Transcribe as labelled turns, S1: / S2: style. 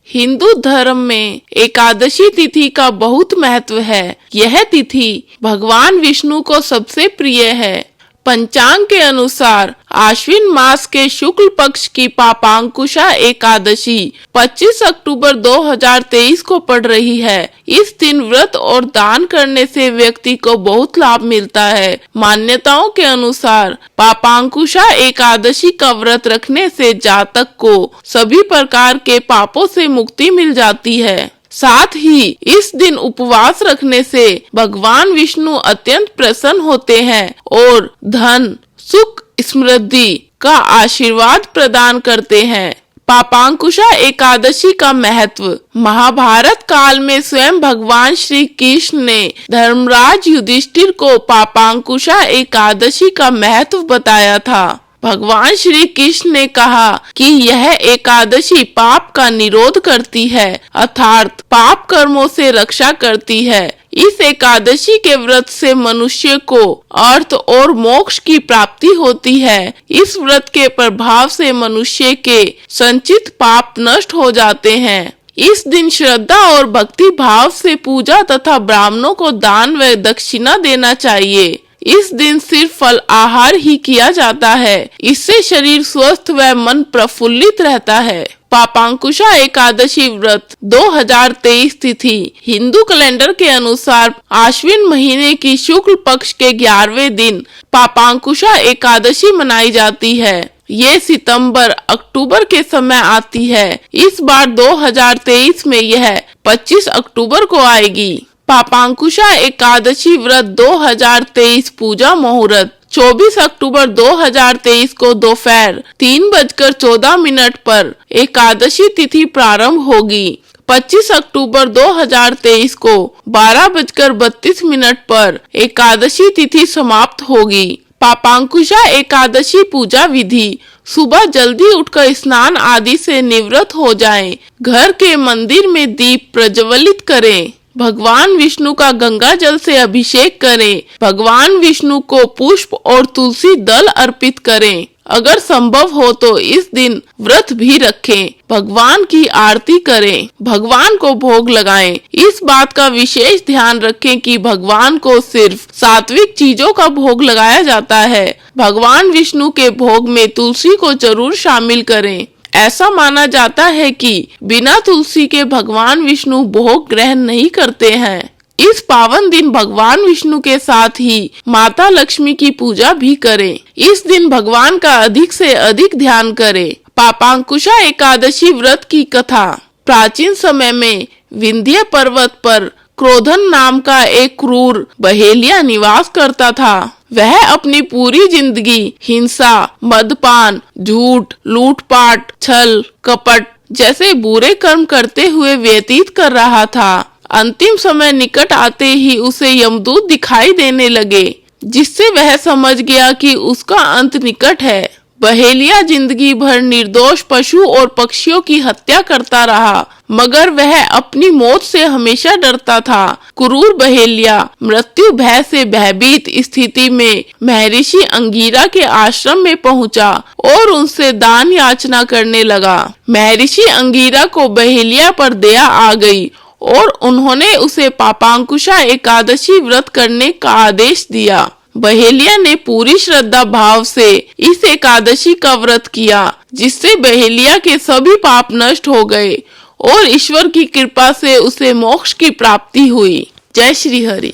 S1: हिंदू धर्म में एकादशी तिथि का बहुत महत्व है। यह तिथि भगवान विष्णु को सबसे प्रिय है। पंचांग के अनुसार आश्विन मास के शुक्ल पक्ष की पापांकुशा एकादशी 25 अक्टूबर 2023 को पड़ रही है। इस दिन व्रत और दान करने से व्यक्ति को बहुत लाभ मिलता है। मान्यताओं के अनुसार पापांकुशा एकादशी का व्रत रखने से जातक को सभी प्रकार के पापों से मुक्ति मिल जाती है। साथ ही इस दिन उपवास रखने से भगवान विष्णु अत्यंत प्रसन्न होते हैं और धन, सुख, समृद्धि का आशीर्वाद प्रदान करते हैं। पापांकुशा एकादशी का महत्व। महाभारत काल में स्वयं भगवान श्री कृष्ण ने धर्मराज युधिष्ठिर को पापांकुशा एकादशी का महत्व बताया था। भगवान श्री कृष्ण ने कहा कि यह एकादशी पाप का निरोध करती है, अर्थात पाप कर्मों से रक्षा करती है। इस एकादशी के व्रत से मनुष्य को अर्थ और मोक्ष की प्राप्ति होती है। इस व्रत के प्रभाव से मनुष्य के संचित पाप नष्ट हो जाते हैं। इस दिन श्रद्धा और भक्ति भाव से पूजा तथा ब्राह्मणों को दान व दक्षिणा देना चाहिए। इस दिन सिर्फ फल आहार ही किया जाता है। इससे शरीर स्वस्थ व मन प्रफुल्लित रहता है। पापांकुशा एकादशी व्रत 2023 तिथि हिंदू कैलेंडर के अनुसार आश्विन महीने की शुक्ल पक्ष के 11वें दिन पापांकुशा एकादशी मनाई जाती है। ये सितंबर अक्टूबर के समय आती है। इस बार 2023 में यह 25 अक्टूबर को आएगी। पापांकुशा एकादशी व्रत 2023 पूजा मुहूर्त 24 अक्टूबर 2023 को दोपहर 3:14 पर एकादशी तिथि प्रारंभ होगी। 25 अक्टूबर 2023 को 12:32 पर एकादशी तिथि समाप्त होगी। पापांकुशा एकादशी पूजा विधि। सुबह जल्दी उठकर स्नान आदि से निवृत्त हो जाएं। घर के मंदिर में दीप प्रज्वलित करें। भगवान विष्णु का गंगा जल से अभिषेक करें। भगवान विष्णु को पुष्प और तुलसी दल अर्पित करें। अगर संभव हो तो इस दिन व्रत भी रखें। भगवान की आरती करें। भगवान को भोग लगाएं। इस बात का विशेष ध्यान रखें कि भगवान को सिर्फ सात्विक चीजों का भोग लगाया जाता है। भगवान विष्णु के भोग में तुलसी को जरूर शामिल करें। ऐसा माना जाता है कि बिना तुलसी के भगवान विष्णु भोग ग्रहण नहीं करते हैं। इस पावन दिन भगवान विष्णु के साथ ही माता लक्ष्मी की पूजा भी करें। इस दिन भगवान का अधिक से अधिक ध्यान करें। पापांकुशा एकादशी व्रत की कथा। प्राचीन समय में विंध्य पर्वत पर क्रोधन नाम का एक क्रूर बहेलिया निवास करता था। वह अपनी पूरी जिंदगी हिंसा, मदपान, झूठ, लूटपाट, छल, कपट जैसे बुरे कर्म करते हुए व्यतीत कर रहा था। अंतिम समय निकट आते ही उसे यमदूत दिखाई देने लगे, जिससे वह समझ गया कि उसका अंत निकट है। बहेलिया जिंदगी भर निर्दोष पशु और पक्षियों की हत्या करता रहा, मगर वह अपनी मौत से हमेशा डरता था। क्रूर बहेलिया मृत्यु भय से भयभीत स्थिति में महर्षि अंगिरा के आश्रम में पहुंचा और उनसे दान याचना करने लगा। महर्षि अंगिरा को बहेलिया पर दया आ गई और उन्होंने उसे पापांकुशा एकादशी व्रत करने का आदेश दिया। बहेलिया ने पूरी श्रद्धा भाव से इस एकादशी का व्रत किया, जिससे बहेलिया के सभी पाप नष्ट हो गए और ईश्वर की कृपा से उसे मोक्ष की प्राप्ति हुई। जय श्री हरि।